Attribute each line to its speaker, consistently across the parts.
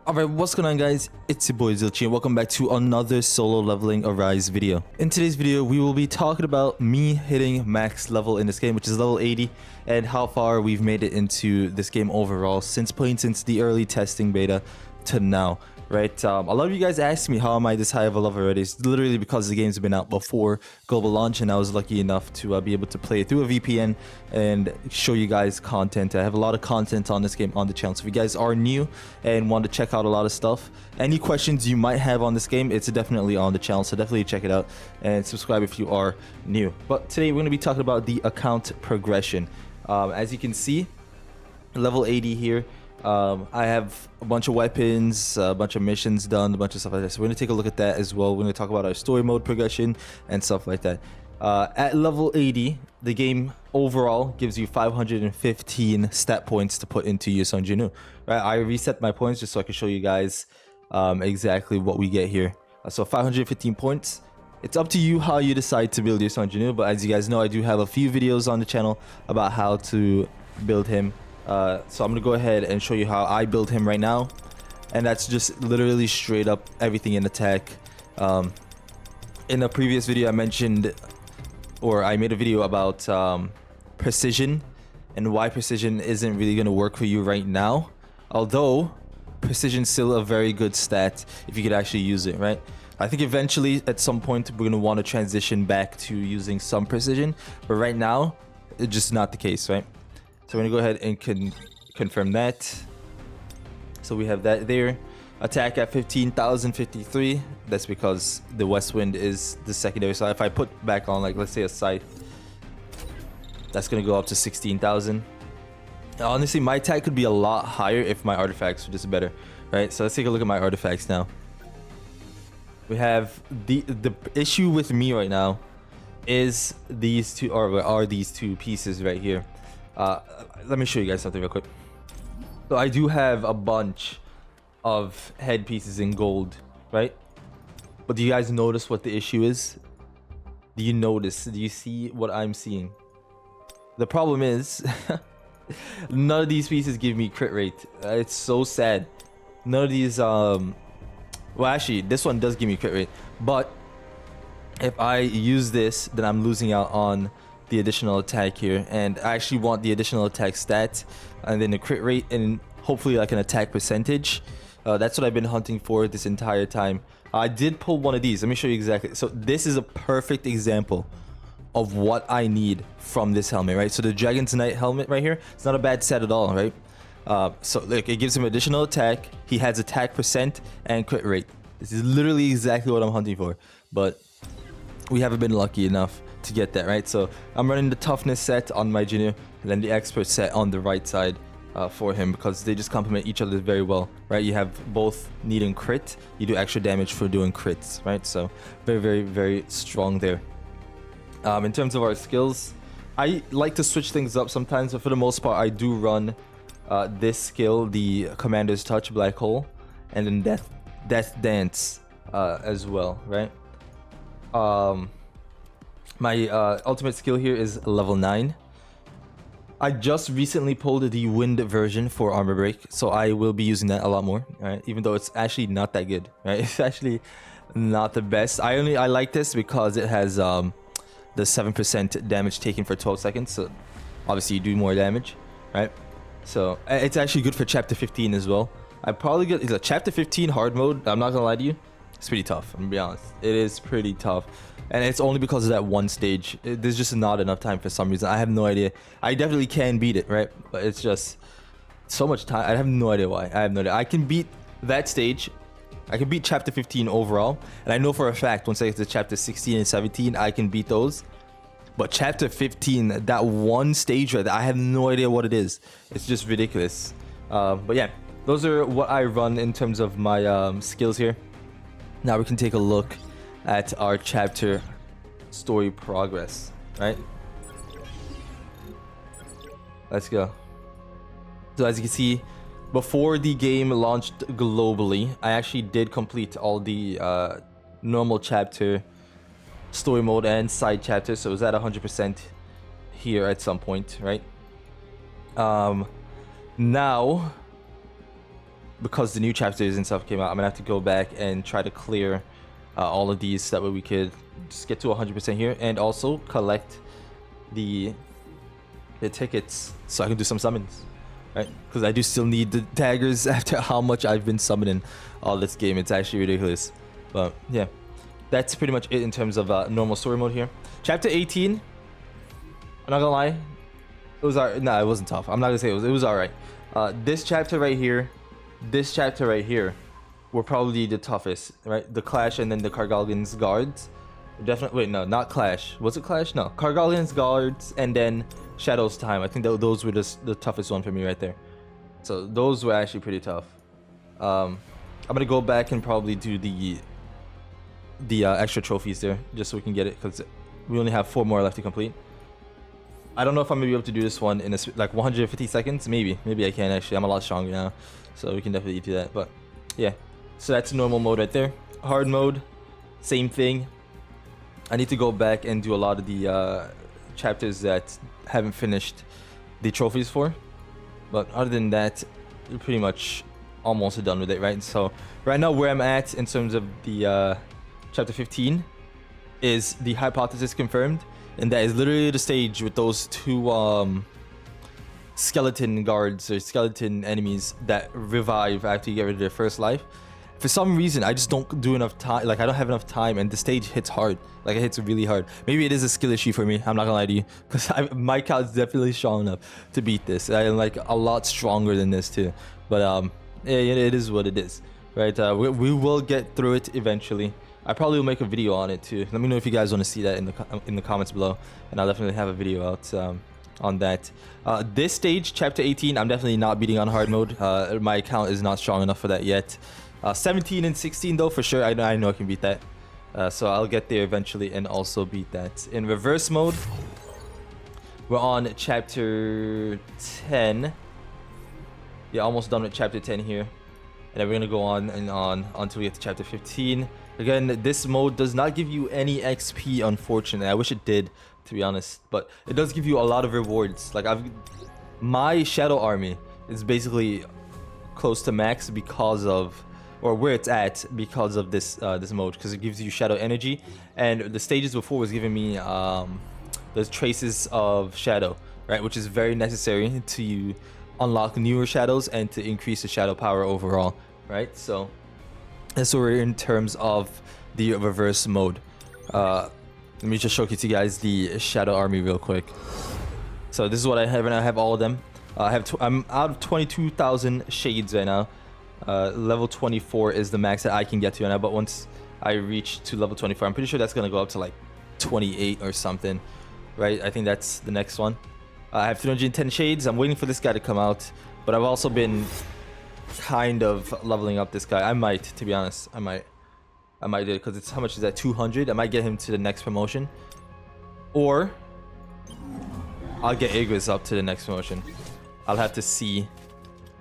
Speaker 1: Alright, what's going on guys? It's your boy Zilchi and welcome back to another solo leveling Arise video. In today's video, we will be talking about me hitting max level in this game, which is level 80, and how far we've made it into this game overall since the early testing beta to now. Right, a lot of you guys asked me how am I this high of a level already. It's literally because the game's been out before global launch and I was lucky enough to be able to play it through a VPN and show you guys content. I have a lot of content on this game on the channel, so if you guys are new and want to check out a lot of stuff, any questions you might have on this game, it's definitely on the channel, so definitely check it out and subscribe if you are new. But today we're going to be talking about the account progression. As you can see, level 80 here. I have a bunch of weapons, a bunch of missions done, a bunch of stuff like that. So we're going to take a look at that as well. We're going to talk about our story mode progression and stuff like that. At level 80, the game overall gives you 515 stat points to put into Yeosun Jinwoo. Right, I reset my points just so I can show you guys exactly what we get here. So 515 points. It's up to you how you decide to build Yeosun Jinwoo, but as you guys know, I do have a few videos on the channel about how to build him. So I'm gonna go ahead and show you how I build him right now, and that's just literally straight up everything in attack. In a previous video I mentioned, or I made a video about precision and why precision isn't really gonna work for you right now, although precision's still a very good stat if you could actually use it, right? I think eventually at some point we're gonna want to transition back to using some precision, but right now it's just not the case, right? So we're gonna go ahead and confirm that. So we have that there. Attack at 15,053. That's because the west wind is the secondary. So if I put back on, like, let's say a scythe, that's gonna go up to 16,000. Honestly, my attack could be a lot higher if my artifacts were just better, right? So let's take a look at my artifacts now. We have the issue with me right now is these two, or are these two pieces right here. Let me show you guys something real quick. So I do have a bunch of head pieces in gold, right? But do you guys notice what the issue is? Do you notice? Do you see what I'm seeing? The problem is none of these pieces give me crit rate. It's so sad. None of these well, actually this one does give me crit rate, but if I use this, then I'm losing out on the additional attack here, and I actually want the additional attack stat and then the crit rate and hopefully like an attack percentage. That's what I've been hunting for this entire time. I did pull one of these. Let me show you exactly. So this is a perfect example of what I need from this helmet, right? So the Dragon's Knight helmet right here, it's not a bad set at all, right? So look, it gives him additional attack, he has attack percent and crit rate. This is literally exactly what I'm hunting for, but we haven't been lucky enough to get that, right? So I'm running the toughness set on my Jinwoo and then the expert set on the right side for him, because they just complement each other very well, right? You have both needing crit, you do extra damage for doing crits, right? So very strong there. In terms of our skills, I like to switch things up sometimes, but for the most part I do run this skill, the Commander's Touch Black Hole, and then Death Dance as well, right? My ultimate skill here is level 9. I just recently pulled the wind version for armor break, so I will be using that a lot more, right? Even though it's actually not that good, right? It's actually not the best. I like this because it has the 7% damage taken for 12 seconds, so obviously you do more damage, right? So it's actually good for chapter 15 as well. I probably get it's a chapter 15 hard mode. I'm not gonna lie to you, it's pretty tough. I'm gonna be honest, it is pretty tough. And it's only because of that one stage. There's just not enough time for some reason. I have no idea. I definitely can beat it, right? But it's just so much time. I have no idea why. I have no idea. I can beat that stage. I can beat chapter 15 overall. And I know for a fact once I get to chapter 16 and 17, I can beat those. But chapter 15, that one stage right there, I have no idea what it is. It's just ridiculous. But yeah, those are what I run in terms of my skills here. Now we can take a look at our chapter story progress, right? Let's go. So as you can see, before the game launched globally, I actually did complete all the normal chapter story mode and side chapters, so it was at 100% here at some point, right? Now because the new chapters and stuff came out, I'm gonna have to go back and try to clear all of these. That way we could just get to 100% here, and also collect the tickets so I can do some summons, right? Because I do still need the daggers after how much I've been summoning all this game. It's actually ridiculous. But yeah, that's pretty much it in terms of normal story mode here. Chapter 18, I'm not gonna lie, it was alright. Nah, it wasn't tough. I'm not gonna say it was alright. This chapter right here, this chapter right here were probably the toughest, right? The Clash and then the Kargalgan's guards. Definitely. Wait, no, not Clash. Was it Clash? No, Kargalgan's guards and then Shadow's Time. I think those were the toughest one for me right there. So those were actually pretty tough. I'm gonna go back and probably do the extra trophies there just so we can get it, because we only have 4 more left to complete. I don't know if I'm gonna be able to do this one in like 150 seconds. Maybe I can actually. I'm a lot stronger now, so we can definitely do that. But yeah, so that's normal mode right there. Hard mode, same thing. I need to go back and do a lot of the chapters that haven't finished the trophies for. But other than that, we're pretty much almost done with it, right? So right now where I'm at in terms of the chapter 15 is the hypothesis confirmed, and that is literally the stage with those 2 skeleton guards or skeleton enemies that revive after you get rid of their first life. For some reason, I just don't do enough time. Like, I don't have enough time, and the stage hits hard. Like, it hits really hard. Maybe it is a skill issue for me. I'm not gonna lie to you, because my count is definitely strong enough to beat this. I am like a lot stronger than this too. But yeah, it is what it is, right? We will get through it eventually. I probably will make a video on it too. Let me know if you guys want to see that in the comments below, and I'll definitely have a video out on that. This stage, chapter 18, I'm definitely not beating on hard mode. My account is not strong enough for that yet. 17 and 16 though, for sure. I know I can beat that. So I'll get there eventually and also beat that. In reverse mode, we're on chapter 10. Yeah, almost done with chapter 10 here. And then we're gonna go on and on until we get to chapter 15. Again, this mode does not give you any XP, unfortunately. I wish it did, to be honest. But it does give you a lot of rewards. Like, my Shadow Army is basically close to max because of, or where it's at because of this this mode, because it gives you shadow energy, and the stages before was giving me the traces of shadow, right, which is very necessary to unlock newer shadows and to increase the shadow power overall, right? So that's what we're in terms of the reverse mode. Let me just showcase you guys the Shadow Army real quick. So this is what I have, and I have all of them. I'm out of 22,000 shades right now. Level 24 is the max that I can get to now, but once I reach to level 24, I'm pretty sure that's gonna go up to like 28 or something, right? I think that's the next one. I have 310 shades. I'm waiting for this guy to come out, but I've also been kind of leveling up this guy. I might, to be honest, I might do it, because it's, how much is that, 200? I might get him to the next promotion, or I'll get Igris up to the next promotion. I'll have to see.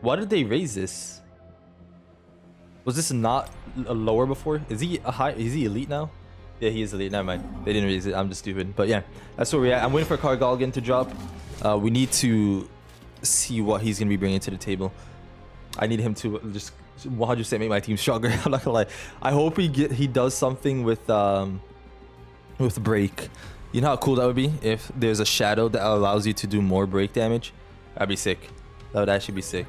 Speaker 1: Why did they raise this? Was this not a lower before? Is he a high? Is he elite now? Yeah, he is elite. Never mind. They didn't raise it. I'm just stupid. But yeah, that's where we're at. I'm waiting for Kargalgan to drop. We need to see what he's gonna be bringing to the table. I need him to just 100% make my team stronger. I'm not gonna lie. I hope he does something with break. You know how cool that would be if there's a shadow that allows you to do more break damage. That'd be sick. That would actually be sick.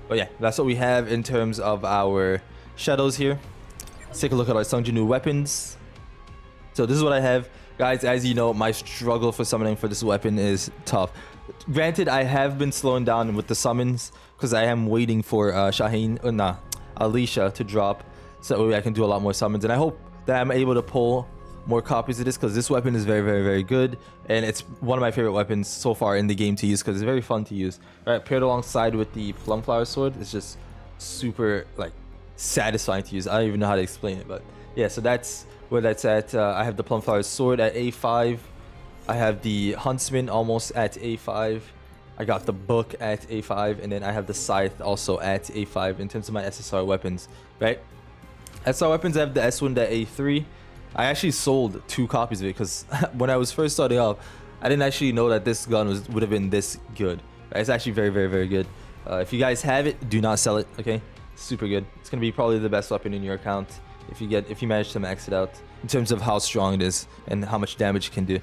Speaker 1: But yeah, that's what we have in terms of our shadows here. Let's take a look at our Sung Jinu weapons. So this is what I have, guys. As you know, my struggle for summoning for this weapon is tough. Granted, I have been slowing down with the summons because I am waiting for Alicia to drop, so I can do a lot more summons, and I hope that I'm able to pull more copies of this, because this weapon is very, very, very good, and it's one of my favorite weapons so far in the game to use, because it's very fun to use. All right, paired alongside with the Plumflower Sword, it's just super like satisfying to use. I don't even know how to explain it, but yeah, so that's where that's at. I have the Plumflower Sword at A5. I have the Huntsman almost at A5. I got the Book at A5, and then I have the Scythe also at A5 in terms of my SSR weapons, right? SSR weapons, I have the S1 at A3. I actually sold 2 copies of it because when I was first starting off, I didn't actually know that this gun would have been this good. It's actually very, very, very good. If you guys have it, do not sell it, okay? super good. It's gonna be probably the best weapon in your account if you manage to max it out in terms of how strong it is and how much damage it can do.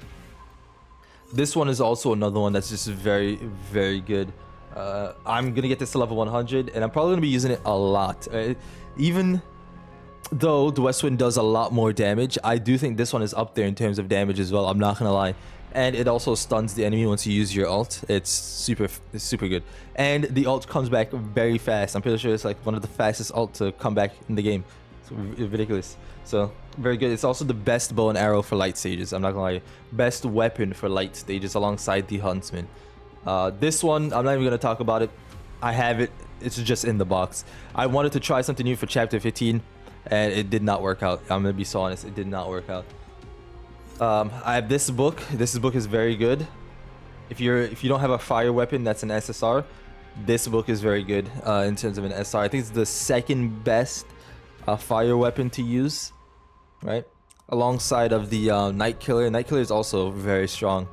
Speaker 1: This one is also another one that's just very, very good. I'm gonna get this to level 100, and I'm probably gonna be using it a lot. Even though the West Wind does a lot more damage, I do think this one is up there in terms of damage as well. I'm not gonna lie. And it also stuns the enemy once you use your ult. It's super good. And the ult comes back very fast. I'm pretty sure it's like one of the fastest ult to come back in the game. It's ridiculous. So very good. It's also the best bow and arrow for light stages. I'm not gonna lie. Best weapon for light stages alongside the Huntsman. This one, I'm not even gonna talk about it. I have it. It's just in the box. I wanted to try something new for chapter 15, and it did not work out. I'm gonna be so honest. It did not work out. I have this book. This book is very good. If you don't have a fire weapon that's an SSR, this book is very good in terms of an SR. I think it's the second best fire weapon to use, right? Alongside of the Night Killer. Night Killer is also very strong.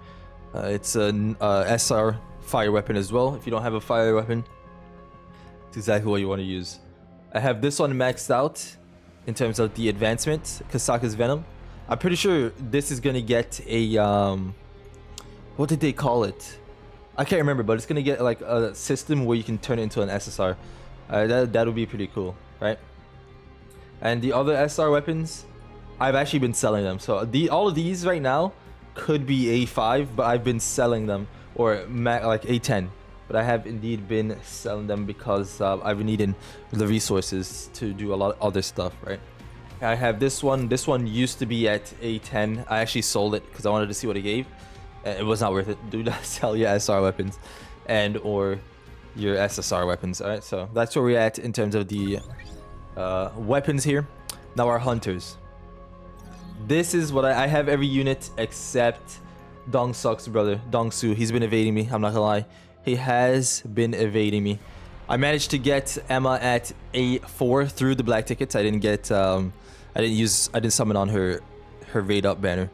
Speaker 1: It's an SR fire weapon as well. If you don't have a fire weapon, it's exactly what you want to use. I have this one maxed out in terms of the advancement, Kasaka's Venom. I'm pretty sure this is gonna get a what did they call it? I can't remember, but it's gonna get like a system where you can turn it into an SSR. That would be pretty cool, right? And the other SR weapons, I've actually been selling them. So all of these right now could be A5, but I've been selling them, or like A10. But I have indeed been selling them because I've been needing the resources to do a lot of other stuff, right? I have this one. This one used to be at A10. I actually sold it because I wanted to see what it gave. It was not worth it. Do not sell your SR weapons and or your SSR weapons. All right, so that's where we're at in terms of the weapons here. Now our hunters. This is what I have every unit except Dong Suk's brother, Dong Su. He's been evading me. I'm not gonna lie. He has been evading me. I managed to get Emma at A4 through the black tickets. I didn't get I didn't summon on her raid up banner.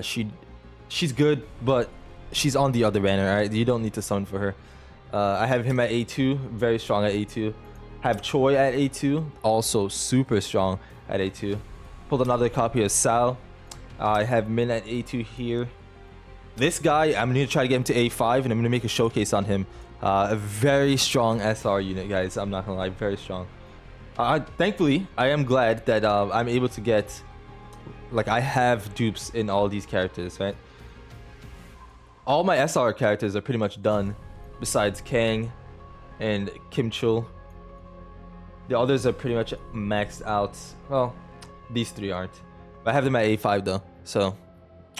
Speaker 1: She's good, but she's on the other banner, alright? You don't need to summon for her. I have him at A2, very strong at A2. Have Choi at A2, also super strong at A2. Pulled another copy of Sao. I have Min at A2 here. This guy, I'm gonna try to get him to A5, and I'm gonna make a showcase on him. A very strong SR unit, guys. I'm not gonna lie, very strong. Thankfully, I am glad that I'm able to get, like, I have dupes in all these characters, right? All my SR characters are pretty much done, besides Kang and Kim Chul. The others are pretty much maxed out. Well, these three aren't. But I have them at A5 though. So,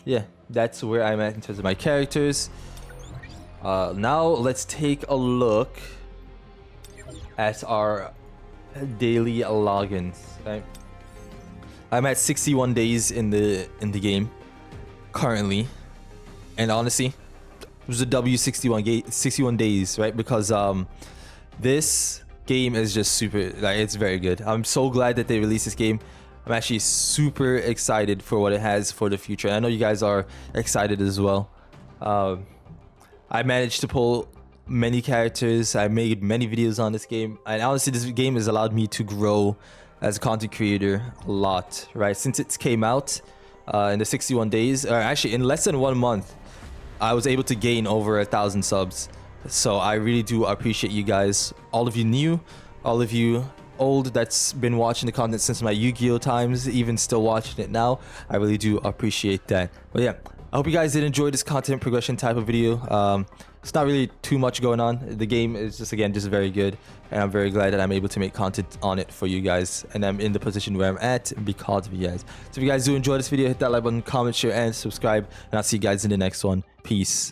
Speaker 1: yeah, that's where I'm at in terms of my characters. Now let's take a look at our daily logins. Right? I'm at 61 days in the game currently, and honestly, it was a W61 days, right? Because this game is just super, like, it's very good. I'm so glad that they released this game. I'm actually super excited for what it has for the future. I know you guys are excited as well. I managed to pull many characters. I made many videos on this game, and honestly, this game has allowed me to grow as a content creator a lot, right? Since it came out in the 61 days, or actually in less than 1 month, I was able to gain over 1,000 subs. So I really do appreciate you guys, all of you new, all of you old that's been watching the content since my Yu-Gi-Oh times, even still watching it now. I really do appreciate that. But yeah, I hope you guys did enjoy this content progression type of video. It's not really too much going on. The game is just, again, just very good, and I'm very glad that I'm able to make content on it for you guys, and I'm in the position where I'm at because of you guys. So if you guys do enjoy this video, hit that like button, comment, share, and subscribe, and I'll see you guys in the next one. Peace.